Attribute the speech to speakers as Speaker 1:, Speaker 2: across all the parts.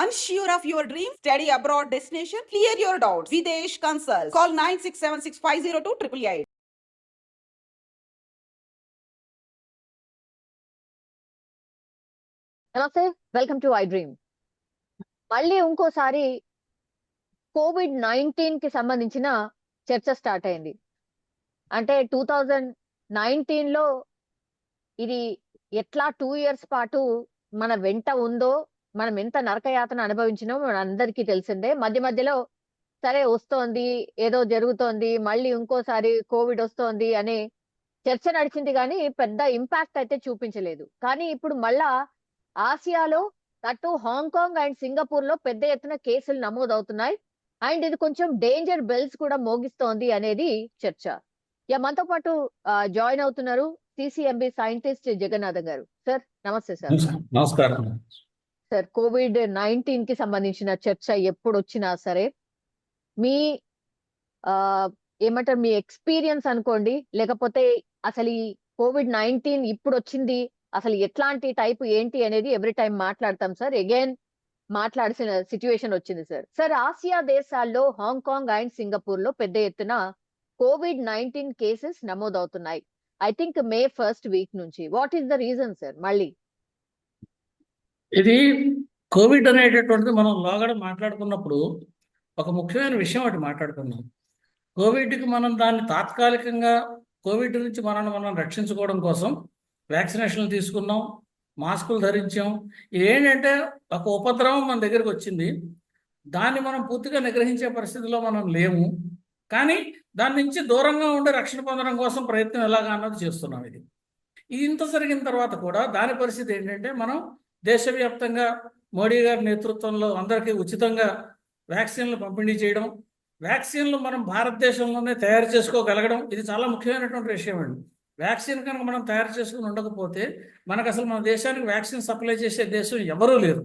Speaker 1: Unsure of your dream? Study abroad destination? Clear your doubts. Videsh Consult. Call 9676502888.
Speaker 2: నమస్తే, welcome to I dream. మళ్ళీ ఇంకోసారి COVID-19 కి సంబంధించిన చర్చ స్టార్ట్ అయింది. అంటే 2019లో ఇది ఎట్లా 2 ఇయర్స్ పాటు మన వెంట ఉందో, మనం ఎంత నరకయాతన అనుభవించినో మనందరికీ తెలిసిందే. మధ్య మధ్యలో సరే వస్తోంది, ఏదో జరుగుతోంది, మళ్ళీ ఇంకోసారి కోవిడ్ వస్తోంది అనే చర్చ నడిచింది, కానీ పెద్ద ఇంపాక్ట్ అయితే చూపించలేదు. కానీ ఇప్పుడు మళ్ళా ఆసియాలో అటు హాంకాంగ్ అండ్ సింగపూర్ లో పెద్ద ఎత్తున కేసులు నమోదవుతున్నాయి. అండ్ ఇది కొంచెం డేంజర్ బెల్స్ కూడా మోగిస్తోంది అనేది చర్చ. మనతో పాటు జాయిన్ అవుతున్నారు సిసిఎంబి సైంటిస్ట్ జగన్నాథం గారు. సార్ నమస్తే. సార్
Speaker 3: నమస్కారం.
Speaker 2: సార్, COVID-19 కి సంబంధించిన చర్చ ఎప్పుడు వచ్చినా సరే మీ ఏమంటారు, మీ ఎక్స్పీరియన్స్ అనుకోండి, లేకపోతే అసలు ఈ COVID-19 ఇప్పుడు వచ్చింది, అసలు ఎట్లాంటి టైప్ ఏంటి అనేది ఎవ్రీ టైం మాట్లాడతాం సార్. అగైన్ మాట్లాడాల్సిన సిచ్యువేషన్ వచ్చింది సార్. సార్, ఆసియా దేశాల్లో హాంకాంగ్ అండ్ సింగపూర్ లో పెద్ద ఎత్తున COVID-19 కేసెస్ నమోదవుతున్నాయి. I think May 1st week నుంచి. What is the reason sir? మళ్ళీ
Speaker 3: ఇది కోవిడ్ అనేటటువంటిది మనం లోగడ మాట్లాడుకున్నప్పుడు ఒక ముఖ్యమైన విషయం ఒకటి మాట్లాడుకున్నాం. కోవిడ్కి మనం దాన్ని తాత్కాలికంగా కోవిడ్ నుంచి మనం రక్షించుకోవడం కోసం వ్యాక్సినేషన్లు తీసుకున్నాం, మాస్కులు ధరించాం. ఇదేంటంటే ఒక ఉపద్రవం మన దగ్గరికి వచ్చింది, దాన్ని మనం పూర్తిగా నిగ్రహించే పరిస్థితిలో మనం లేము, కానీ దాని నుంచి దూరంగా ఉండి రక్షణ పొందడం కోసం ప్రయత్నం ఎలాగా అన్నది చేస్తున్నాం. ఇది ఇంత జరిగిన తర్వాత కూడా దాని పరిస్థితి ఏంటంటే, మనం దేశవ్యాప్తంగా మోడీ గారి నేతృత్వంలో అందరికీ ఉచితంగా వ్యాక్సిన్లు పంపిణీ చేయడం, వ్యాక్సిన్లు మనం భారతదేశంలోనే తయారు చేసుకోగలగడం, ఇది చాలా ముఖ్యమైనటువంటి విషయం అండి. వ్యాక్సిన్ కనుక మనం తయారు చేసుకుని ఉండకపోతే మనకు అసలు మన దేశానికి వ్యాక్సిన్ సప్లై చేసే దేశం ఎవరూ లేరు.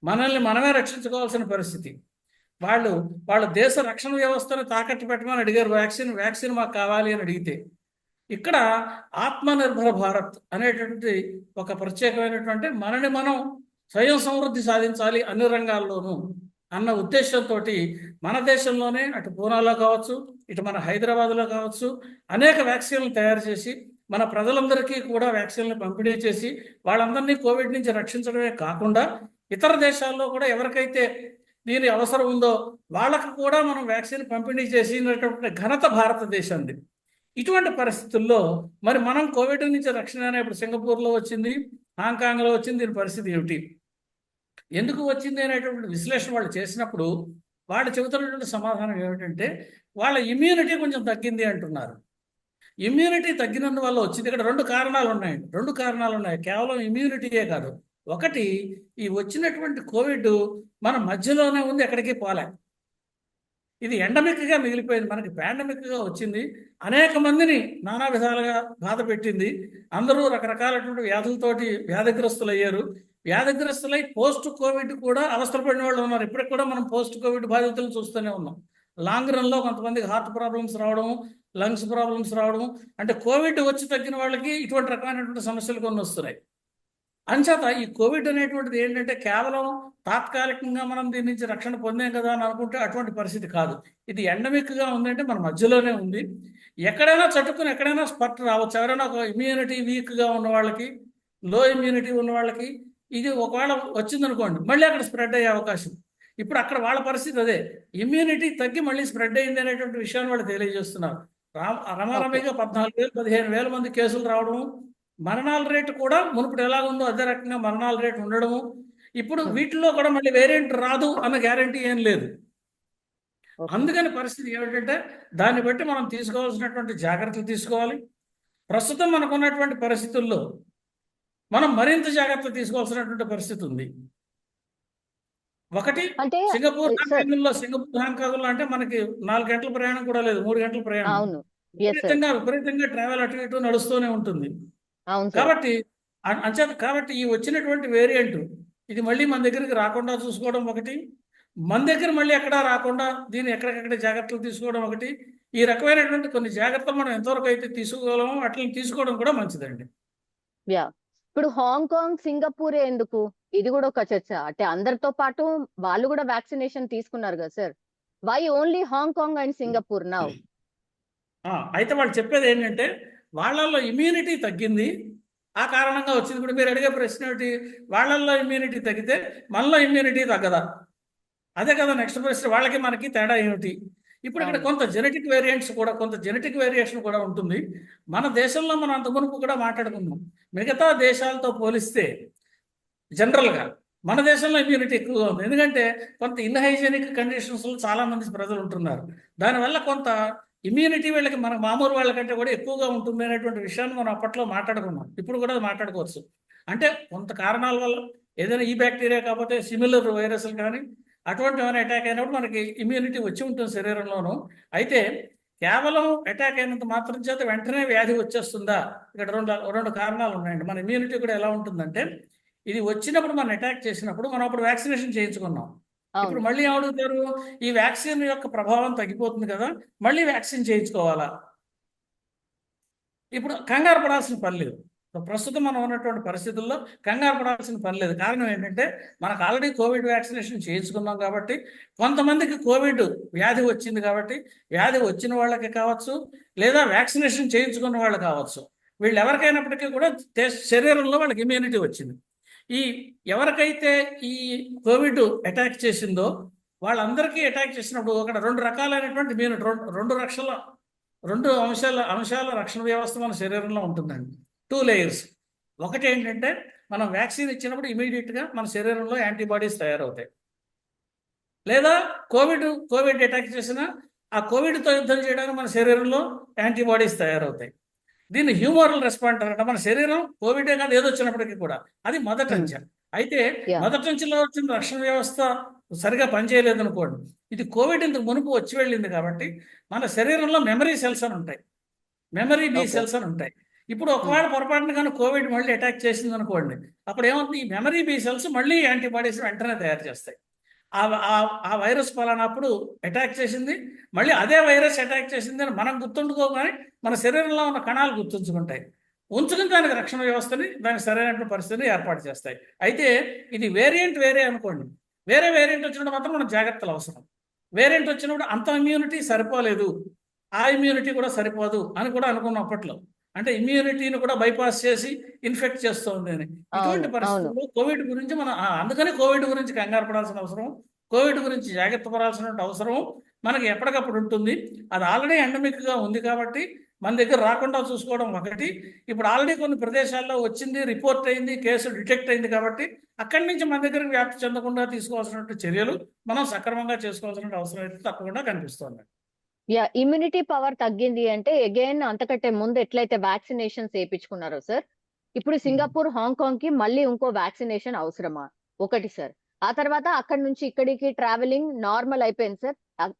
Speaker 3: మనల్ని మనమే రక్షించుకోవాల్సిన పరిస్థితి. వాళ్ళ దేశ రక్షణ వ్యవస్థను తాకట్టు పెట్టమని అడిగారు. వ్యాక్సిన్ మాకు కావాలి అని అడిగితే, ఇక్కడ ఆత్మనిర్భర భారత్ అనేటువంటి ఒక ప్రత్యేకమైనటువంటి మనని మనం స్వయం సమృద్ధి సాధించాలి అన్ని రంగాల్లోనూ అన్న ఉద్దేశంతో మన దేశంలోనే అటు పూనాలో కావచ్చు, ఇటు మన హైదరాబాద్లో కావచ్చు, అనేక వ్యాక్సిన్లు తయారు చేసి మన ప్రజలందరికీ కూడా వ్యాక్సిన్లు పంపిణీ చేసి వాళ్ళందరినీ కోవిడ్ నుంచి రక్షించడమే కాకుండా ఇతర దేశాల్లో కూడా ఎవరికైతే దీని అవసరం ఉందో వాళ్ళకు కూడా మనం వ్యాక్సిన్ పంపిణీ చేసినటువంటి ఘనత భారతదేశంది. ఇటువంటి పరిస్థితుల్లో మరి మనం కోవిడ్ నుంచి రక్షణ ఇప్పుడు సింగపూర్లో వచ్చింది, హాంకాంగ్లో వచ్చింది, దీని పరిస్థితి ఏమిటి, ఎందుకు వచ్చింది అనేటువంటి విశ్లేషణ వాళ్ళు చేసినప్పుడు వాళ్ళు చెబుతున్నటువంటి సమాధానం ఏమిటంటే, వాళ్ళ ఇమ్యూనిటీ కొంచెం తగ్గింది అంటున్నారు. ఇమ్యూనిటీ తగ్గినందువల్ల వచ్చింది. ఇక్కడ రెండు కారణాలు ఉన్నాయి. కేవలం ఇమ్యూనిటీయే కాదు. ఒకటి, ఈ వచ్చినటువంటి కోవిడ్ మన మధ్యలోనే ఉంది, ఎక్కడికి పోలే. ఇది ఎండమిక్గా మిగిలిపోయింది, మనకి పాండమిక్గా వచ్చింది. అనేక మందిని నానా విధాలుగా బాధ పెట్టింది. అందరూ రకరకాలటువంటి వ్యాధులతోటి వ్యాధిగ్రస్తులయ్యారు. వ్యాధిగ్రస్తులై పోస్ట్ కోవిడ్ కూడా అవస్థపడిన వాళ్ళు ఉన్నారు. ఇప్పటికి కూడా మనం పోస్ట్ కోవిడ్ బాధితులను చూస్తూనే ఉన్నాం. లాంగ్ రన్లో కొంతమందికి హార్ట్ ప్రాబ్లమ్స్ రావడం, లంగ్స్ ప్రాబ్లమ్స్ రావడం, అంటే కోవిడ్ వచ్చి తగ్గిన వాళ్ళకి ఇటువంటి రకమైనటువంటి సమస్యలు కొన్ని వస్తున్నాయి. అంచేత ఈ కోవిడ్ అనేటువంటిది ఏంటంటే కేవలం తాత్కాలికంగా మనం దీని నుంచి రక్షణ పొందాం కదా అని అనుకుంటే అటువంటి పరిస్థితి కాదు. ఇది ఎండమిక్గా ఉందంటే మన మధ్యలోనే ఉంది. ఎక్కడైనా చట్టుకుని ఎక్కడైనా స్పట్ రావచ్చు. ఎవరైనా ఒక ఇమ్యూనిటీ వీక్గా ఉన్న వాళ్ళకి, లో ఇమ్యూనిటీ ఉన్న వాళ్ళకి ఇది ఒకవేళ వచ్చిందనుకోండి, మళ్ళీ అక్కడ స్ప్రెడ్ అయ్యే అవకాశం. ఇప్పుడు అక్కడ వాళ్ళ పరిస్థితి అదే, ఇమ్యూనిటీ తగ్గి మళ్ళీ స్ప్రెడ్ అయింది అనేటువంటి విషయాన్ని వాళ్ళు తెలియజేస్తున్నారు. రమారమిగా 14,000 15,000 మంది కేసులు రావడము, మరణాల రేటు కూడా మునుపటి ఎలాగుందో అదే రకంగా మరణాల రేటు ఉండడము. ఇప్పుడు వీటిల్లో కూడా మళ్ళీ వేరియంట్ రాదు అన్న గ్యారంటీ ఏం లేదు. అందుకని పరిస్థితి ఏమిటంటే దాన్ని బట్టి మనం తీసుకోవాల్సినటువంటి జాగ్రత్తలు తీసుకోవాలి. ప్రస్తుతం మనకున్నటువంటి పరిస్థితుల్లో మనం మరింత జాగ్రత్తలు తీసుకోవాల్సినటువంటి పరిస్థితి ఉంది. ఒకటి, సింగపూర్ హాంకాంగ్లో అంటే మనకి 4 గంటల ప్రయాణం కూడా లేదు, 3 గంటల ప్రయాణం. విపరీతంగా ట్రావెల్ అటు ఇటు నడుస్తూనే ఉంటుంది. కాబట్టి ఈ వచ్చినటువంటి వేరియంట్ ఇది మళ్ళీ మన దగ్గరికి రాకుండా చూసుకోవడం ఒకటి, మన దగ్గర మళ్ళీ ఎక్కడా రాకుండా దీన్ని ఎక్కడికక్కడ జాగ్రత్తలు తీసుకోవడం ఒకటి. ఈ రకమైనటువంటి కొన్ని జాగ్రత్తలు మనం ఎంతవరకు అయితే తీసుకోగలమో అట్లా తీసుకోవడం కూడా మంచిదండి.
Speaker 2: ఇప్పుడు హాంకాంగ్, సింగపూర్ ఎందుకు? ఇది కూడా ఒక చర్చ. అంటే అందరితో పాటు వాళ్ళు కూడా వ్యాక్సినేషన్ తీసుకున్నారు కదా sir. Why only Hong Kong and Singapore now?
Speaker 3: అయితే వాళ్ళు చెప్పేది ఏంటంటే వాళ్ళల్లో ఇమ్యూనిటీ తగ్గింది, ఆ కారణంగా వచ్చింది. ఇప్పుడు మీరు అడిగే ప్రశ్న ఏమిటి, వాళ్ళల్లో ఇమ్యూనిటీ తగ్గితే మనలో ఇమ్యూనిటీ తగ్గదా? అదే కదా నెక్స్ట్ ప్రశ్న. వాళ్ళకి మనకి తేడా ఏమిటి? ఇప్పుడు ఇక్కడ కొంత జెనెటిక్ వేరియంట్స్ కూడా, కొంత జెనెటిక్ వేరియేషన్ కూడా ఉంటుంది. మన దేశంలో మనం అంత మునుపు కూడా మాట్లాడుకున్నాం, మిగతా దేశాలతో పోలిస్తే జనరల్గా మన దేశంలో ఇమ్యూనిటీ ఎక్కువగా ఉంది. ఎందుకంటే కొంత ఇన్హైజీనిక్ కండిషన్స్లో చాలా మంది ప్రజలు ఉంటున్నారు. దానివల్ల కొంత ఇమ్యూనిటీ వీళ్ళకి మన మామూలు వాళ్ళకంటే కూడా ఎక్కువగా ఉంటుంది అనేటువంటి విషయాన్ని మనం అప్పట్లో మాట్లాడుకున్నాం. ఇప్పుడు కూడా మాట్లాడుకోవచ్చు. అంటే కొంత కారణాల వల్ల ఏదైనా ఈ బ్యాక్టీరియా కాకపోతే సిమిలర్ వైరస్లు కానీ అటువంటి ఏమైనా అటాక్ అయినప్పుడు మనకి ఇమ్యూనిటీ వచ్చి ఉంటుంది శరీరంలోనూ. అయితే కేవలం అటాక్ అయినంత మాత్రం చేత వెంటనే వ్యాధి వచ్చేస్తుందా? ఇక్కడ రెండు కారణాలు ఉన్నాయండి. మన ఇమ్యూనిటీ కూడా ఎలా ఉంటుందంటే, ఇది వచ్చినప్పుడు మనం అటాక్ చేసినప్పుడు మనం అప్పుడు వ్యాక్సినేషన్ చేయించుకున్నాం. ఇప్పుడు మళ్ళీ ఏమడుగుతారు, ఈ వ్యాక్సిన్ యొక్క ప్రభావం తగ్గిపోతుంది కదా, మళ్ళీ వ్యాక్సిన్ చేయించుకోవాలా? ఇప్పుడు కంగారు పడాల్సిన పని లేదు. ప్రస్తుతం మనం ఉన్నటువంటి పరిస్థితుల్లో కంగారు పడాల్సిన పని లేదు. కారణం ఏంటంటే మనకు ఆల్రెడీ కోవిడ్ వ్యాక్సినేషన్ చేయించుకున్నాం కాబట్టి, కొంతమందికి కోవిడ్ వ్యాధి వచ్చింది కాబట్టి, వ్యాధి వచ్చిన వాళ్ళకి కావచ్చు లేదా వ్యాక్సినేషన్ చేయించుకున్న వాళ్ళు కావచ్చు, వీళ్ళు ఎవరికైనప్పటికీ కూడా శరీరంలో వాళ్ళకి ఇమ్యూనిటీ వచ్చింది. ఈ ఎవరికైతే ఈ కోవిడ్ అటాక్ చేసిందో వాళ్ళందరికీ అటాక్ చేసినప్పుడు అక్కడ రెండు రకాలైనటువంటి ఇమ్యూనిటీ, రెండు అంశాల రక్షణ వ్యవస్థ మన శరీరంలో ఉంటుందండి. 2 లేయర్స్. ఒకటి ఏంటంటే మనం వ్యాక్సిన్ ఇచ్చినప్పుడు ఇమీడియట్గా మన శరీరంలో యాంటీబాడీస్ తయారవుతాయి. లేదా కోవిడ్ అటాక్ చేసిన ఆ కోవిడ్తో యుద్ధం చేయడానికి మన శరీరంలో యాంటీబాడీస్ తయారవుతాయి. దీన్ని హ్యూమరల్ రెస్పాండర్ అంటే మన శరీరం కోవిడే కాదు ఏదో వచ్చినప్పటికీ కూడా అది మొదటి అంచె. అయితే మొదటి అంచెలో వచ్చిన రక్షణ వ్యవస్థ సరిగా పనిచేయలేదు అనుకోండి, ఇది కోవిడ్ ఇంతకు మునుపు వచ్చి వెళ్ళింది కాబట్టి మన శరీరంలో మెమరీ సెల్స్ అని ఉంటాయి, మెమరీ బి సెల్స్ అని ఉంటాయి. ఇప్పుడు ఒకవేళ పొరపాటున కానీ కోవిడ్ మళ్ళీ అటాక్ చేసింది అనుకోండి, అప్పుడు ఏమవుతుంది, ఈ మెమరీ బి సెల్స్ మళ్ళీ యాంటీబాడీస్ వెంటనే తయారు చేస్తాయి. ఆ వైరస్ పలానప్పుడు అటాక్ చేసింది, మళ్ళీ అదే వైరస్ అటాక్ చేసింది అని మనం గుర్తుంచుకోగానే మన శరీరంలో ఉన్న కణాలు గుర్తుంచుకుంటాయి, ఉంచుకుని దానికి రక్షణ వ్యవస్థని దానికి సరైన పరిస్థితిని ఏర్పాటు చేస్తాయి. అయితే ఇది వేరియంట్ వేరే అనుకోండి, వేరే వేరియంట్ వచ్చినప్పుడు మాత్రం మనకు జాగ్రత్తలు అవసరం. వేరియంట్ వచ్చినప్పుడు అంత ఇమ్యూనిటీ సరిపోలేదు, ఆ ఇమ్యూనిటీ కూడా సరిపోదు అని కూడా అనుకున్న అప్పట్లో. అంటే ఇమ్యూనిటీని కూడా బైపాస్ చేసి ఇన్ఫెక్ట్ చేస్తుంది అని. ఇటువంటి పరిస్థితుల్లో కోవిడ్ గురించి మనం అందుకని కోవిడ్ గురించి కంగారు పడాల్సిన అవసరం, కోవిడ్ గురించి జాగ్రత్త పడాల్సిన అవసరం మనకి ఎప్పటికప్పుడు ఉంటుంది. అది ఆల్రెడీ ఎండమిక్గా ఉంది కాబట్టి మన దగ్గర రాకుండా చూసుకోవడం ఒకటి. ఇప్పుడు ఆల్రెడీ కొన్ని ప్రదేశాల్లో వచ్చింది, రిపోర్ట్ అయింది, కేసు డిటెక్ట్ అయింది కాబట్టి అక్కడి నుంచి మన దగ్గరకు వ్యాప్తి చెందకుండా తీసుకోవాల్సిన చర్యలు మనం సక్రమంగా చేసుకోవాల్సిన అవసరం అయితే తప్పకుండా కనిపిస్తుంది.
Speaker 2: ఇమ్యూనిటీ పవర్ తగ్గింది అంటే అగైన్ అంతకంటే ముందు ఎట్లయితే వ్యాక్సినేషన్స్ వేయించుకున్నారో సార్, ఇప్పుడు సింగపూర్, హాంకాంగ్ కి మళ్ళీ ఇంకో వ్యాక్సినేషన్ అవసరమా? ఒకటి సార్. ఆ తర్వాత అక్కడి నుంచి ఇక్కడికి ట్రావెలింగ్ నార్మల్ అయిపోయింది సార్.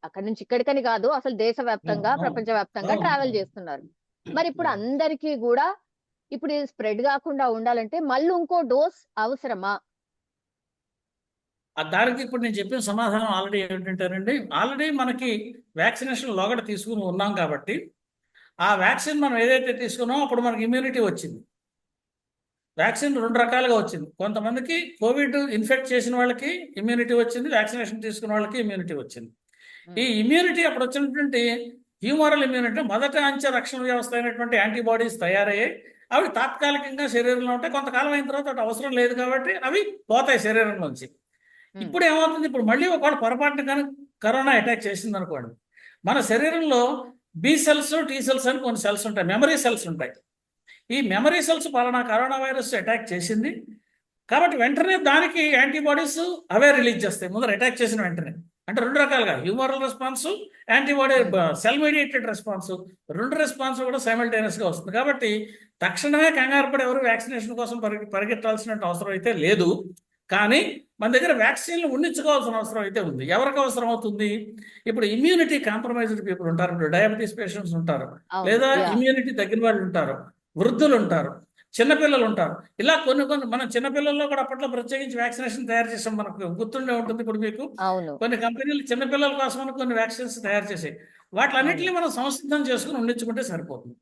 Speaker 2: అక్కడి నుంచి ఇక్కడికని కాదు, అసలు దేశవ్యాప్తంగా ప్రపంచవ్యాప్తంగా ట్రావెల్ చేస్తున్నారు. మరి ఇప్పుడు అందరికీ కూడా ఇప్పుడు ఇది స్ప్రెడ్ కాకుండా ఉండాలంటే మళ్ళీ ఇంకో డోస్ అవసరమా?
Speaker 3: దానికి ఇప్పుడు నేను చెప్పిన సమాధానం ఆల్రెడీ ఏంటంటేనండి, ఆల్రెడీ మనకి వ్యాక్సినేషన్ లోగడ తీసుకుని ఉన్నాం కాబట్టి ఆ వ్యాక్సిన్ మనం ఏదైతే తీసుకున్నామో అప్పుడు మనకి ఇమ్యూనిటీ వచ్చింది. వ్యాక్సిన్ రెండు రకాలుగా వచ్చింది. కొంతమందికి కోవిడ్ ఇన్ఫెక్ట్ చేసిన వాళ్ళకి ఇమ్యూనిటీ వచ్చింది, వ్యాక్సినేషన్ తీసుకున్న వాళ్ళకి ఇమ్యూనిటీ వచ్చింది. ఈ ఇమ్యూనిటీ అప్పుడు వచ్చినటువంటి హ్యూమరల్ ఇమ్యూనిటీ మొదట అంచె రక్షణ వ్యవస్థ అయినటువంటి యాంటీబాడీస్ తయారయ్యాయి. అవి తాత్కాలికంగా శరీరంలో ఉంటాయి, కొంతకాలం అయిన తర్వాత అటు అవసరం లేదు కాబట్టి అవి పోతాయి శరీరంలోంచి. ఇప్పుడు ఏమవుతుంది, ఇప్పుడు మళ్ళీ ఒకవేళ పొరపాటున కానీ కరోనా అటాక్ చేసింది అనుకోండి, మన శరీరంలో బి సెల్స్, టీ సెల్స్ అని కొన్ని సెల్స్ ఉంటాయి, మెమరీ సెల్స్ ఉంటాయి. ఈ మెమరీ సెల్స్ పలానా కరోనా వైరస్ అటాక్ చేసింది కాబట్టి వెంటనే దానికి యాంటీబాడీస్ అవే రిలీజ్ చేస్తాయి ముందర అటాక్ చేసిన వెంటనే. అంటే రెండు రకాలుగా humoral response, antibody cell mediated response, రెండు రెస్పాన్స్ కూడా సైమల్టేనియస్గా వస్తుంది. కాబట్టి తక్షణమే కంగారు పడి ఎవరు వ్యాక్సినేషన్ కోసం పరిగెత్తాల్సిన అవసరం అయితే లేదు. కానీ మన దగ్గర వ్యాక్సిన్లు ఉండించుకోవాల్సిన అవసరం అయితే ఉంది. ఎవరికి అవసరం అవుతుంది, ఇప్పుడు ఇమ్యూనిటీ కాంప్రమైజ్డ్ పీపుల్ ఉంటారు, ఇప్పుడు డయాబెటీస్ పేషెంట్స్ ఉంటారు, లేదా ఇమ్యూనిటీ తగ్గిన వాళ్ళు ఉంటారు, వృద్ధులు ఉంటారు, చిన్నపిల్లలు ఉంటారు. ఇలా కొన్ని మనం చిన్నపిల్లల్లో కూడా అప్పట్లో ప్రత్యేకించి వ్యాక్సినేషన్ తయారు చేసాం, మనకు గుర్తుండే ఉంటుంది. ఇప్పుడు మీకు కొన్ని కంపెనీలు చిన్నపిల్లల కోసం కొన్ని వ్యాక్సిన్స్ తయారు చేసాయి. వాటిలన్నింటినీ మనం సంసిద్ధం చేసుకుని ఉండించుకుంటే సరిపోతుంది.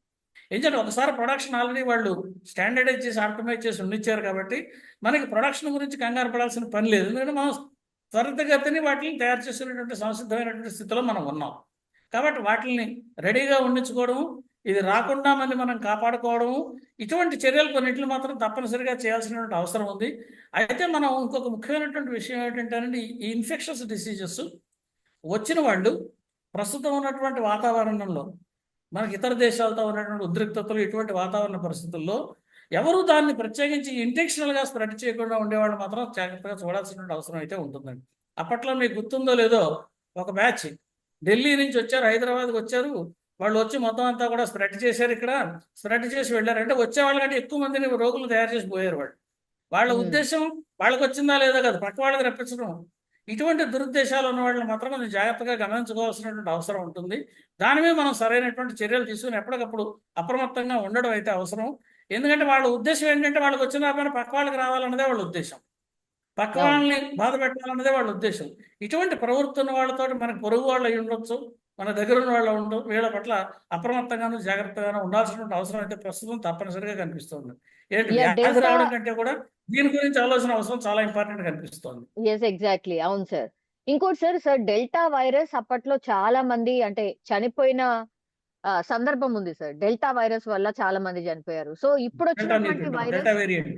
Speaker 3: ఎందుకంటే ఒకసారి ప్రొడక్షన్ ఆల్రెడీ వాళ్ళు స్టాండర్డైజ్ చేసి ఆప్టిమైజ్ చేసి ఉండిచ్చారు కాబట్టి మనకి ప్రొడక్షన్ గురించి కంగారు పడాల్సిన పని లేదు. ఎందుకంటే మనం త్వరితగతిని వాటిని తయారు చేసినటువంటి సంసిద్ధమైనటువంటి స్థితిలో మనం ఉన్నాం. కాబట్టి వాటిని రెడీగా ఉండించుకోవడం, ఇది రాకుండా మనం కాపాడుకోవడము, ఇటువంటి చర్యలు కొన్నింటిని మాత్రం తప్పనిసరిగా చేయాల్సినటువంటి అవసరం ఉంది. అయితే మనం ఇంకొక ముఖ్యమైనటువంటి విషయం ఏంటంటే, ఈ ఇన్ఫెక్షన్స్ డిసీజెస్ వచ్చిన వాళ్ళు ప్రస్తుతం ఉన్నటువంటి వాతావరణంలో మనకి ఇతర దేశాలతో ఉన్నటువంటి ఉద్రిక్తతలు, ఇటువంటి వాతావరణ పరిస్థితుల్లో ఎవరు దాన్ని ప్రత్యేకించి ఇంటెన్షనల్గా స్ప్రెడ్ చేయకుండా ఉండేవాళ్ళు మాత్రం జాగ్రత్తగా చూడాల్సినటువంటి అవసరం అయితే ఉంటుందండి. అప్పట్లో మీకు గుర్తుందో లేదో, ఒక బ్యాచ్ ఢిల్లీ నుంచి వచ్చారు, హైదరాబాద్కి వచ్చారు. వాళ్ళు వచ్చి మొత్తం అంతా కూడా స్ప్రెడ్ చేశారు, ఇక్కడ స్ప్రెడ్ చేసి వెళ్ళారు. అంటే వచ్చే వాళ్ళకంటే ఎక్కువ మందిని రోగులు తయారు చేసి పోయారు వాళ్ళు. వాళ్ళ ఉద్దేశం వాళ్ళకి వచ్చిందా లేదా కదా, పక్క వాళ్ళకి రప్పించడం. ఇటువంటి దురుద్దేశాలు ఉన్న వాళ్ళని మాత్రం కొంచెం జాగ్రత్తగా గమనించుకోవాల్సినటువంటి అవసరం ఉంటుంది. దాని మీద మనం సరైనటువంటి చర్యలు తీసుకుని ఎప్పటికప్పుడు అప్రమత్తంగా ఉండడం అయితే అవసరం. ఎందుకంటే వాళ్ళ ఉద్దేశం ఏంటంటే, వాళ్ళకి వచ్చిన పని పక్క వాళ్ళకి రావాలన్నదే వాళ్ళ ఉద్దేశం, పక్క వాళ్ళని బాధ పెట్టాలన్నదే వాళ్ళ ఉద్దేశం. ఇటువంటి ప్రవృత్తి ఉన్న వాళ్ళతో మనకు పొరుగు వాళ్ళు అయి ఉండొచ్చు, మన దగ్గర ఉన్న వాళ్ళు ఉండవు. వీళ్ళ పట్ల అప్రమత్తంగాను జాగ్రత్తగాను ఉండాల్సినటువంటి అవసరం అయితే ప్రస్తుతం తప్పనిసరిగా కనిపిస్తుంది. ఏంటి వ్యాధి రావడం కంటే కూడా దీని గురించి ఆలోచన అవసరం చాలా ఇంపార్టెంట్ కనిపిస్తుంది.
Speaker 2: ఎస్, ఎగ్జాక్ట్లీ, అవును సార్. ఇంకోటి సార్ డెల్టా వైరస్ అప్పట్లో చాలా మంది అంటే చనిపోయిన సందర్భం ఉంది సార్. డెల్టా వైరస్ వల్ల చాలా మంది చనిపోయారు. సో ఇప్పుడు వచ్చినటువంటి virus,
Speaker 3: delta variant,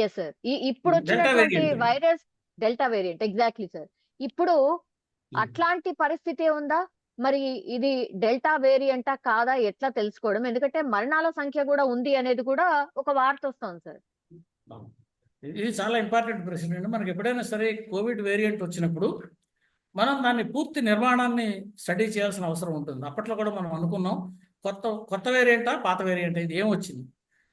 Speaker 2: yes sir, ఇప్పుడు వచ్చినటువంటి virus delta variant, exactly sir. ఇప్పుడు అట్లాంటి పరిస్థితి ఉందా? మరి ఇది డెల్టా వేరియంటా కాదా, ఎట్లా తెలుసుకోవడం? ఎందుకంటే మరణాల సంఖ్య కూడా ఉంది అనేది కూడా ఒక వార్త వస్తుంది సార్.
Speaker 3: ఇది చాలా ఇంపార్టెంట్ ప్రశ్న అండి. మనకి ఎప్పుడైనా సరే కోవిడ్ వేరియంట్ వచ్చినప్పుడు మనం దాన్ని పూర్తి నిర్మాణాన్ని స్టడీ చేయాల్సిన అవసరం ఉంటుంది. అప్పట్లో కూడా మనం అనుకున్నాం, కొత్త వేరియంటా పాత వేరియంటా, ఇది ఏం వచ్చింది,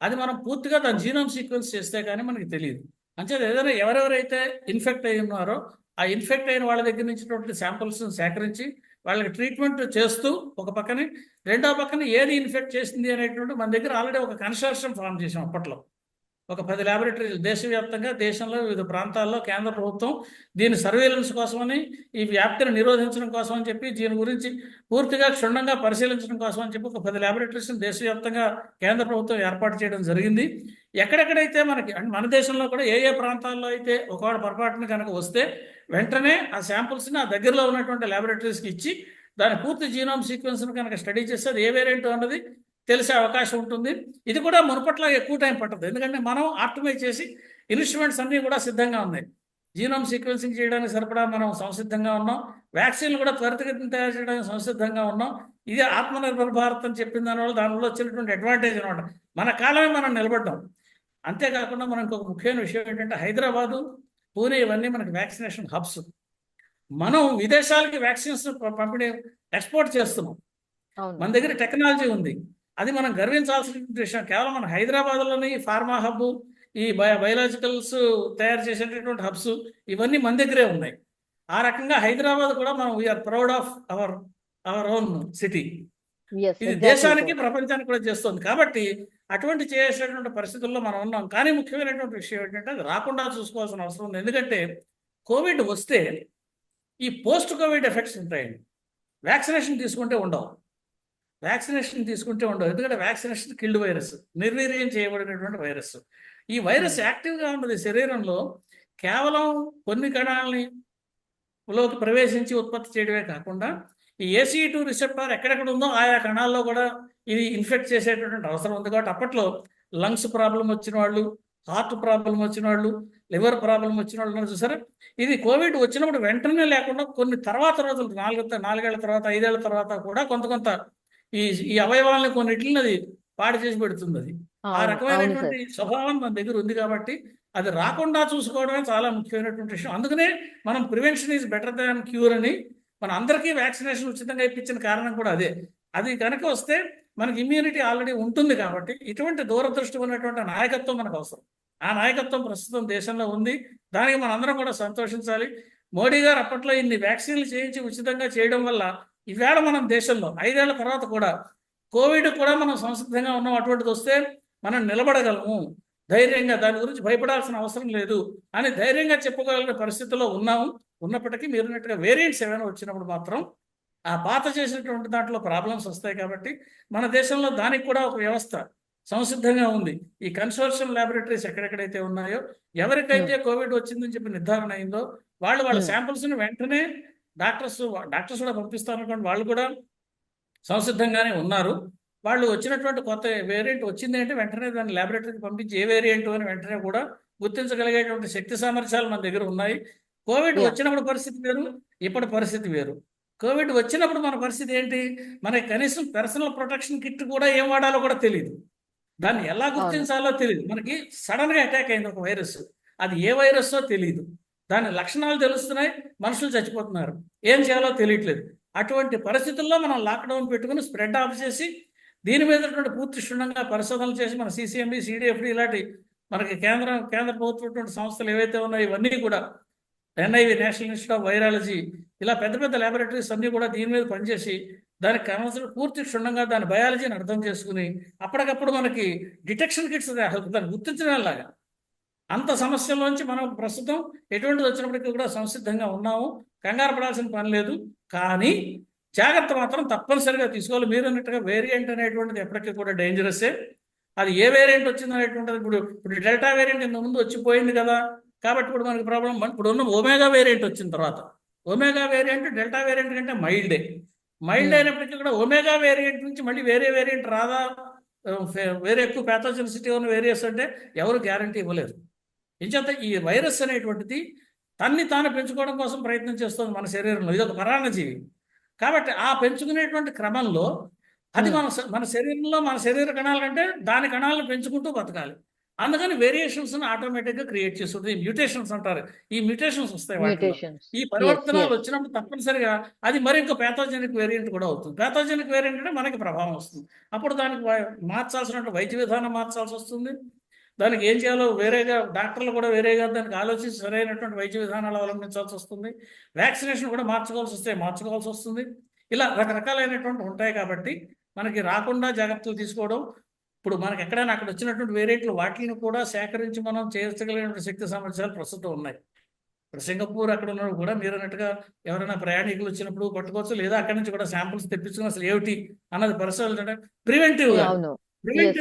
Speaker 3: అది మనం పూర్తిగా దాని జీనోమ్ సీక్వెన్స్ చేస్తే కానీ మనకి తెలియదు. అంచేది ఏదైనా ఎవరెవరైతే ఇన్ఫెక్ట్ అయి ఉన్నారో ఆ ఇన్ఫెక్ట్ అయిన వాళ్ళ దగ్గర నుంచి శాంపుల్స్ సేకరించి వాళ్ళకి ట్రీట్మెంట్ చేస్తూ ఒక పక్కనే, రెండో పక్కన ఏది ఇన్ఫెక్ట్ చేసింది అనేటువంటి మన దగ్గర ఆల్రెడీ ఒక కన్సార్టియం ఫామ్ చేసాం. అప్పట్లో ఒక 10 ల్యాబొరేటరీలు దేశవ్యాప్తంగా, దేశంలో వివిధ ప్రాంతాల్లో కేంద్ర ప్రభుత్వం దీని సర్వేలెన్స్ కోసమని, ఈ వ్యాప్తిని నిరోధించడం కోసం అని చెప్పి, దీని గురించి పూర్తిగా క్షుణ్ణంగా పరిశీలించడం కోసం అని చెప్పి ఒక 10 ల్యాబొరేటరీస్ని దేశవ్యాప్తంగా కేంద్ర ప్రభుత్వం ఏర్పాటు చేయడం జరిగింది. ఎక్కడెక్కడైతే మనకి మన దేశంలో కూడా ఏ ప్రాంతాల్లో అయితే ఒకవేళ పొరపాటున కనుక వస్తే వెంటనే ఆ శాంపుల్స్ని ఆ దగ్గరలో ఉన్నటువంటి ల్యాబొరేటరీస్కి ఇచ్చి దాని పూర్తి జీనోమ్ సీక్వెన్స్ను కనుక స్టడీ చేస్తే అది ఏ వేరియంట్ అన్నది తెలిసే అవకాశం ఉంటుంది. ఇది కూడా మునుపట్ల ఎక్కువ టైం పట్టదు, ఎందుకంటే మనం ఆప్టిమైజ్ చేసి ఇన్స్ట్రుమెంట్స్ అన్నీ కూడా సిద్ధంగా ఉన్నాయి. జీనోమ్ సీక్వెన్సింగ్ చేయడానికి సరిపడా మనం సంసిద్ధంగా ఉన్నాం. వ్యాక్సిన్లు కూడా త్వరితగతిన తయారు చేయడానికి సంసిద్ధంగా ఉన్నాం. ఇది ఆత్మనిర్భర్ భారత్ అని చెప్పిన దానివల్ల వచ్చినటువంటి అడ్వాంటేజ్ అనమాట. మన కాలమే మనం నిలబడ్డాం. అంతేకాకుండా మనం ఇంకొక ముఖ్యమైన విషయం ఏంటంటే, హైదరాబాదు, పూణే ఇవన్నీ మనకి వ్యాక్సినేషన్ హబ్స్. మనం విదేశాలకి వ్యాక్సిన్స్ పంపిణీ ఎక్స్పోర్ట్ చేస్తున్నాం. మన దగ్గర టెక్నాలజీ ఉంది, అది మనం గర్వించాల్సిన విషయం. కేవలం మన హైదరాబాద్లోని ఫార్మా హబ్, ఈ బయోలాజికల్స్ తయారు చేసేటటువంటి హబ్స్ ఇవన్నీ మన దగ్గరే ఉన్నాయి. ఆ రకంగా హైదరాబాద్ కూడా మనం we are proud of our own city. ఇది దేశానికి ప్రపంచానికి కూడా చేస్తుంది. కాబట్టి అటువంటి చేసేటువంటి పరిస్థితుల్లో మనం ఉన్నాం. కానీ ముఖ్యమైనటువంటి విషయం ఏంటంటే, అది రాకుండా చూసుకోవాల్సిన అవసరం ఉంది. ఎందుకంటే కోవిడ్ వస్తే ఈ పోస్ట్ కోవిడ్ ఎఫెక్ట్స్ ఉంటాయండి. వ్యాక్సినేషన్ తీసుకుంటే ఉండవు, ఎందుకంటే వ్యాక్సినేషన్ కిల్డ్ వైరస్, నిర్వీర్యం చేయబడినటువంటి వైరస్. ఈ వైరస్ యాక్టివ్గా ఉన్నది శరీరంలో, కేవలం కొన్ని కణాలని లోకి ప్రవేశించి ఉత్పత్తి చేయడమే కాకుండా ఈ ACE2 రిసెప్టార్ ఎక్కడెక్కడ ఉందో ఆయా కణాల్లో కూడా ఇది ఇన్ఫెక్ట్ చేసేటటువంటి అవసరం ఉంది. కాబట్టి అప్పట్లో లంగ్స్ ప్రాబ్లం వచ్చిన వాళ్ళు, హార్ట్ ప్రాబ్లం వచ్చిన వాళ్ళు, లివర్ ప్రాబ్లం వచ్చిన వాళ్ళు చూసారా, ఇది కోవిడ్ వచ్చినప్పుడు వెంటనే లేకుండా కొన్ని తర్వాత రోజులు, 4 ఏళ్ల తర్వాత, 5 ఏళ్ల తర్వాత కూడా కొంత ఈ అవయవాలని కొన్నిటిని అది పాడు చేసి పెడుతుంది. అది ఆ రకమైనటువంటి స్వభావం మన దగ్గర ఉంది. కాబట్టి అది రాకుండా చూసుకోవడమే చాలా ముఖ్యమైనటువంటి విషయం. అందుకనే మనం prevention is better than cure అని మన అందరికీ వ్యాక్సినేషన్ ఉచితంగా ఇప్పించిన కారణం కూడా అదే. అది కనుక వస్తే మనకి ఇమ్యూనిటీ ఆల్రెడీ ఉంటుంది. కాబట్టి ఇటువంటి దూరదృష్టి ఉన్నటువంటి నాయకత్వం మనకు అవసరం. ఆ నాయకత్వం ప్రస్తుతం దేశంలో ఉంది. దానికి మనందరం కూడా సంతోషించాలి. మోడీ గారు అప్పట్లో ఇన్ని వ్యాక్సిన్లు చేయించి ఉచితంగా చేయడం వల్ల ఈవేళ మనం దేశంలో 5 ఏళ్ల తర్వాత కూడా కోవిడ్ కూడా మనం సంసిద్ధంగా ఉన్నాం. అటువంటిది వస్తే మనం నిలబడగలము, ధైర్యంగా, దాని గురించి భయపడాల్సిన అవసరం లేదు అని ధైర్యంగా చెప్పుకోగలిగిన పరిస్థితిలో ఉన్నాము. ఉన్నప్పటికీ మీరున్నట్టుగా వేరియంట్స్ ఏమైనా వచ్చినప్పుడు మాత్రం ఆ పాత చేసినటువంటి దాంట్లో ప్రాబ్లమ్స్ వస్తాయి కాబట్టి మన దేశంలో దానికి కూడా ఒక వ్యవస్థ సంసిద్ధంగా ఉంది. ఈ కన్సోర్షియం ల్యాబొరేటరీస్ ఎక్కడెక్కడైతే ఉన్నాయో, ఎవరికైతే కోవిడ్ వచ్చిందని చెప్పి నిర్ధారణ అయిందో వాళ్ళ శాంపిల్స్ని వెంటనే డాక్టర్స్ కూడా పంపిస్తారు అనుకోండి, వాళ్ళు కూడా సంసిద్ధంగానే ఉన్నారు. వాళ్ళు వచ్చినటువంటి కొత్త వేరియంట్ వచ్చింది అంటే వెంటనే దాన్ని ల్యాబొరేటరీకి పంపించి ఏ వేరియంట్ అని వెంటనే కూడా గుర్తించగలిగేటువంటి శక్తి సామర్థ్యాలు మన దగ్గర ఉన్నాయి. కోవిడ్ వచ్చినప్పుడు పరిస్థితి వేరు, ఇప్పటి పరిస్థితి వేరు. కోవిడ్ వచ్చినప్పుడు మన పరిస్థితి ఏంటి? మనకి కనీసం పర్సనల్ ప్రొటెక్షన్ కిట్ కూడా ఏం వాడాలో కూడా తెలియదు, దాన్ని ఎలా గుర్తించాలో తెలియదు. మనకి సడన్గా అటాక్ అయింది ఒక వైరస్, అది ఏ వైరస్సో తెలియదు, దాని లక్షణాలు తెలుస్తున్నాయి, మనుషులు చచ్చిపోతున్నారు, ఏం చేయాలో తెలియట్లేదు. అటువంటి పరిస్థితుల్లో మనం లాక్డౌన్ పెట్టుకుని స్ప్రెడ్ ఆఫ్ చేసి దీని మీద పూర్తి క్షుణ్ణంగా పరిశోధనలు చేసి మన CCMB, CDFD ఇలాంటి మనకి కేంద్ర ప్రభుత్వ సంస్థలు ఏవైతే ఉన్నాయో ఇవన్నీ కూడా, NIV national institute of virology, ఇలా పెద్ద పెద్ద ల్యాబొరేటరీస్ అన్నీ కూడా దీని మీద పనిచేసి దానికి కావాల్సిన పూర్తి క్షుణ్ణంగా దాని బయాలజీని అర్థం చేసుకుని అప్పటికప్పుడు మనకి డిటెక్షన్ కిట్స్ దాన్ని గుర్తించడంలాగా అంత సమస్యల్లోంచి మనం ప్రస్తుతం ఎటువంటిది వచ్చినప్పటికీ కూడా సంసిద్ధంగా ఉన్నాము. కంగారు పడాల్సిన పని లేదు, కానీ జాగ్రత్త మాత్రం తప్పనిసరిగా తీసుకోవాలి. మీరు అన్నట్టుగా వేరియంట్ అనేటువంటిది ఎప్పటికీ కూడా డేంజరస్సే. అది ఏ వేరియంట్ వచ్చింది అనేటువంటిది ఇప్పుడు డెల్టా వేరియంట్ ఇంత ముందు వచ్చిపోయింది కదా, కాబట్టి ఇప్పుడు మనకి ప్రాబ్లం. ఇప్పుడు ఉన్న ఒమేగా వేరియంట్ వచ్చిన తర్వాత, ఒమేగా వేరియంట్ డెల్టా వేరియంట్ కంటే మైల్డ్ అయినప్పటికీ కూడా ఒమేగా వేరియంట్ నుంచి మళ్ళీ వేరే వేరియంట్ రాదా, వేరే ఎక్కువ ప్యాథోజెనిసిటీ ఉన్న వేరియస్ అంటే ఎవరు గ్యారంటీ ఇవ్వలేరు. ఇంచేత ఈ వైరస్ అనేటువంటిది తన్ని తాను పెంచుకోవడం కోసం ప్రయత్నం చేస్తుంది మన శరీరంలో. ఇది ఒక పరాన్నజీవి కాబట్టి ఆ పెంచుకునేటువంటి క్రమంలో అది మన శరీరంలో మన శరీర కణాల కంటే దాని కణాలను పెంచుకుంటూ బతకాలి. అందుకని వేరియేషన్స్ ఆటోమేటిక్గా క్రియేట్ చేస్తుంది. మ్యూటేషన్స్ అంటారు, ఈ మ్యూటేషన్స్ వస్తాయి వాటిలో. ఈ పరివర్తనాలు వచ్చినప్పుడు తప్పనిసరిగా అది మరి ఇంకో ప్యాథోజెనిక్ వేరియంట్ కూడా అవుతుంది. ప్యాథోజెనిక్ వేరియంట్ అంటే మనకి ప్రభావం వస్తుంది. అప్పుడు దానికి మార్చాల్సినటువంటి వైద్య విధానం మార్చాల్సి వస్తుంది. దానికి ఏం చేయాలో వేరేగా డాక్టర్లు కూడా వేరేగా దానికి ఆలోచించి సరైనటువంటి వైద్య విధానాలు అవలంబించాల్సి వస్తుంది. వ్యాక్సినేషన్ కూడా మార్చుకోవాల్సి వస్తుంది. ఇలా రకరకాలైనటువంటి ఉంటాయి కాబట్టి మనకి రాకుండా జాగ్రత్తలు తీసుకోవడం. ఇప్పుడు మనకి ఎక్కడైనా అక్కడ వచ్చినటువంటి వేరియంట్లు వాటిని కూడా సేకరించి మనం చేర్చగలిగినటువంటి శక్తి సామర్థ్యాలు ప్రస్తుతం ఉన్నాయి. ఇప్పుడు సింగపూర్ అక్కడ ఉన్నప్పుడు కూడా మీరు అన్నట్టుగా ఎవరైనా ప్రయాణికులు వచ్చినప్పుడు పట్టుకోవచ్చు, లేదా అక్కడి నుంచి కూడా శాంపుల్స్ తెప్పించుకుని అసలు ఏమిటి అన్నది పరిశీలించడం, ప్రివెంటివ్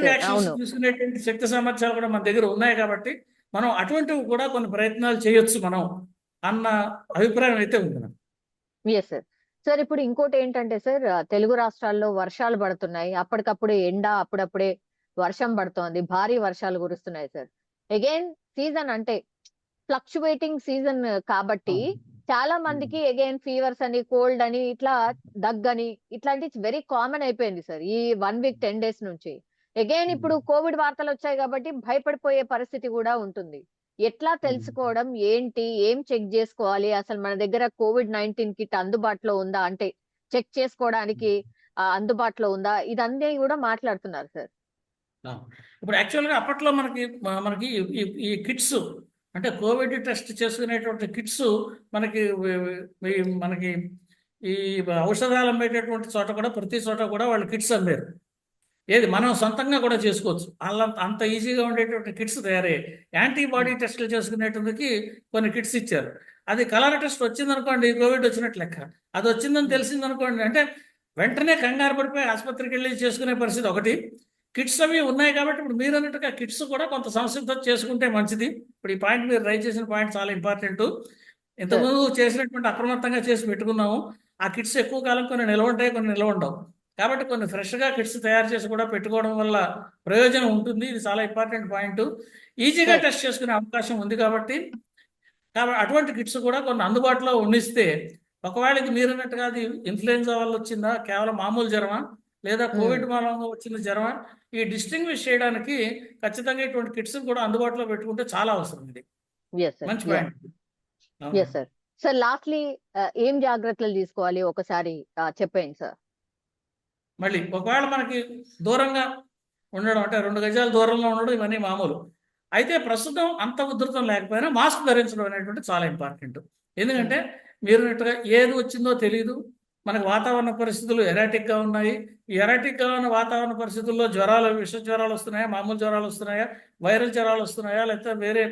Speaker 3: యాక్షన్స్ తీసుకునేటువంటి శక్తి సామర్థ్యాలు కూడా మన దగ్గర ఉన్నాయి. కాబట్టి మనం అటువంటివి కూడా కొన్ని ప్రయత్నాలు చేయొచ్చు మనం అన్న అభిప్రాయం అయితే ఉంది.
Speaker 2: సార్ ఇప్పుడు ఇంకోటి ఏంటంటే సార్, తెలుగు రాష్ట్రాల్లో వర్షాలు పడుతున్నాయి, అప్పటికప్పుడే ఎండ, అప్పుడప్పుడే వర్షం పడుతోంది, భారీ వర్షాలు కురుస్తున్నాయి సార్. అగైన్ సీజన్ అంటే ఫ్లక్చువేటింగ్ సీజన్ కాబట్టి చాలా మందికి అగైన్ ఫీవర్స్ అని, కోల్డ్ అని, ఇట్లా దగ్గని, ఇట్లాంటి వెరీ కామన్ అయిపోయింది సార్ ఈ 1 వీక్ 10 డేస్ నుంచి. అగైన్ ఇప్పుడు కోవిడ్ వార్తలు వచ్చాయి కాబట్టి భయపడిపోయే పరిస్థితి కూడా ఉంటుంది. ఎట్లా తెలుసుకోవడం ఏంటి, ఏం చెక్ చేసుకోవాలి, అసలు మన దగ్గర COVID-19 కిట్ అందుబాటులో ఉందా, అంటే చెక్ చేసుకోవడానికి అందుబాటులో ఉందా, ఇదన్నీ కూడా మాట్లాడుతున్నారు సార్.
Speaker 3: ఇప్పుడు యాక్చువల్గా అప్పట్లో మనకి ఈ కిట్స్ అంటే కోవిడ్ టెస్ట్ చేసుకునేటువంటి కిట్స్ మనకి ఈ ఔషధాలు అమ్మేటటువంటి చోట కూడా ప్రతి చోట కూడా వాళ్ళు కిట్స్ అమ్మారు. ఏది మనం సొంతంగా కూడా చేసుకోవచ్చు, అలా అంత ఈజీగా ఉండేటువంటి కిట్స్ తయారయ్యాయి. యాంటీబాడీ టెస్టులు చేసుకునేటందుకు కొన్ని కిట్స్ ఇచ్చారు. అది కలర్ టెస్ట్ వచ్చిందనుకోండి కోవిడ్ వచ్చినట్లు లెక్క, అది వచ్చిందని తెలిసిందనుకోండి అంటే వెంటనే కంగారు పడిపోయి ఆసుపత్రికి వెళ్ళి చేసుకునే పరిస్థితి ఒకటి. కిట్స్ అవి ఉన్నాయి కాబట్టి ఇప్పుడు మీరు అన్నట్టుగా కిట్స్ కూడా కొంత సంసిద్ధత చేసుకుంటే మంచిది. ఇప్పుడు ఈ పాయింట్ మీరు రైజ్ చేసిన పాయింట్ చాలా ఇంపార్టెంట్. ఇంతకుముందు చేసినటువంటి అప్రమత్తంగా చేసి పెట్టుకున్నాము. ఆ కిట్స్ ఎక్కువ కాలం కొన్ని నిల్వ ఉంటాయి, కొన్ని నిల్వ ఉండవు. కాబట్టి కొన్ని ఫ్రెష్గా కిట్స్ తయారు చేసి కూడా పెట్టుకోవడం వల్ల ప్రయోజనం ఉంటుంది. ఇది చాలా ఇంపార్టెంట్ పాయింట్. ఈజీగా టెస్ట్ చేసుకునే అవకాశం ఉంది కాబట్టి అటువంటి కిట్స్ కూడా కొన్ని అందుబాటులో ఉండిస్తే, ఒకవేళ ఇది మీరు అన్నట్టుగా అది ఇన్ఫ్లుయెన్జా వల్ల వచ్చిందా, కేవలం మామూలు జ్వరమా, లేదా కోవిడ్ మూలంగా వచ్చిన జ్వరమా, ఈ డిస్టింగ్విష్ చేయడానికి ఖచ్చితంగా ఇటువంటి కిట్స్ కూడా అందుబాటులో పెట్టుకుంటే చాలా అవసరం. ఇది మంచి పాయింట్.
Speaker 2: సార్ లాస్ట్లీ ఏం జాగ్రత్తలు తీసుకోవాలి ఒకసారి చెప్పండి సార్.
Speaker 3: మళ్ళీ ఒకవేళ మనకి దూరంగా ఉండడం అంటే 2 గజాల దూరంలో ఉండడం ఇవన్నీ మామూలు. అయితే ప్రస్తుతం అంత ఉధృతం లేకపోయినా మాస్క్ ధరించడం అనేటువంటి చాలా ఇంపార్టెంట్. ఎందుకంటే మీరు ఏది వచ్చిందో తెలియదు, మనకు వాతావరణ పరిస్థితులు ఎరాటిక్గా ఉన్నాయి. ఈ ఎరాటిక్గా ఉన్న వాతావరణ పరిస్థితుల్లో జ్వరాలు, విష జ్వరాలు వస్తున్నాయా, మామూలు జ్వరాలు వస్తున్నాయా, వైరల్ జ్వరాలు వస్తున్నాయా, లేకపోతే వేరే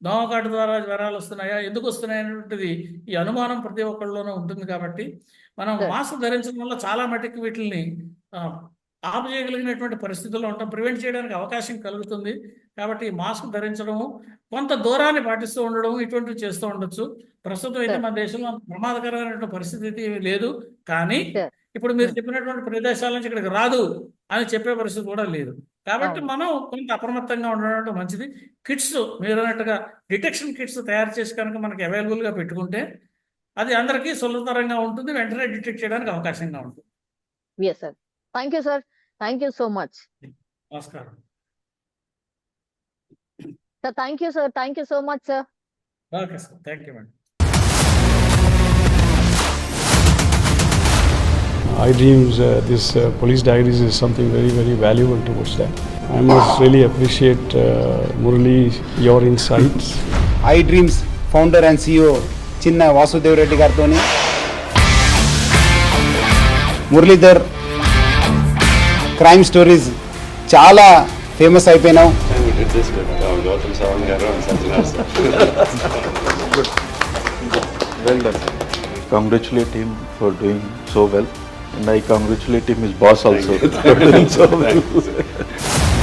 Speaker 3: దోమకాటు ద్వారా జ్వరాలు వస్తున్నాయా, ఎందుకు వస్తున్నాయి అనేటువంటిది ఈ అనుమానం ప్రతి ఒక్కళ్ళలోనూ ఉంటుంది. కాబట్టి మనం
Speaker 2: Sir.
Speaker 3: మాస్క్ ధరించడం వల్ల చాలా మటుకు వీటిని ఆపజేయగలిగినటువంటి పరిస్థితుల్లో ఉంటాం, ప్రివెంట్ చేయడానికి అవకాశం కలుగుతుంది. కాబట్టి ఈ మాస్క్ ధరించడము, కొంత దూరాన్ని పాటిస్తూ ఉండడం, ఇటువంటివి చేస్తూ ఉండొచ్చు. ప్రస్తుతం అయితే
Speaker 2: Sir.
Speaker 3: మన దేశంలో అంత ప్రమాదకరమైనటువంటి పరిస్థితి అయితే ఏమీ లేదు. కానీ
Speaker 2: Sir.
Speaker 3: ఇప్పుడు మీరు చెప్పినటువంటి ప్రదేశాల నుంచి ఇక్కడికి రాదు అని చెప్పే పరిస్థితి కూడా లేదు. కాబట్టి
Speaker 2: అవును.
Speaker 3: మనం కొంత అప్రమత్తంగా ఉండడం మంచిది. కిట్స్ మీరు అన్నట్టుగా డిటెక్షన్ కిట్స్ తయారు చేసి కనుక మనకి అవైలబుల్గా పెట్టుకుంటే అది అందరికీ సులభతరంగా ఉంటుంది, వెంటనే డిటెక్ట్ చేయడానికి అవకాశంగా ఉంటుంది.
Speaker 2: Yes, sir. Thank you, sir. Thank you so much.
Speaker 3: నమస్కారం.
Speaker 2: Sir, thank you, sir. Thank you so much, sir.
Speaker 3: Okay sir, thank you madam.
Speaker 4: iDreams, this police diaries is something very, very valuable towards that. I must really appreciate Murali, your insights.
Speaker 5: iDreams founder and CEO చిన్న వాసుదేవ్ రెడ్డి గారితో Muralidhar crime stories చాలా famous అయిపోయినావు.
Speaker 6: We did this with Gautam Savan garu and Sajjan sir.
Speaker 7: Well done. Congratulate him for doing so well, and I congratulate him, his boss also, for doing so well.
Speaker 6: Thank you, sir.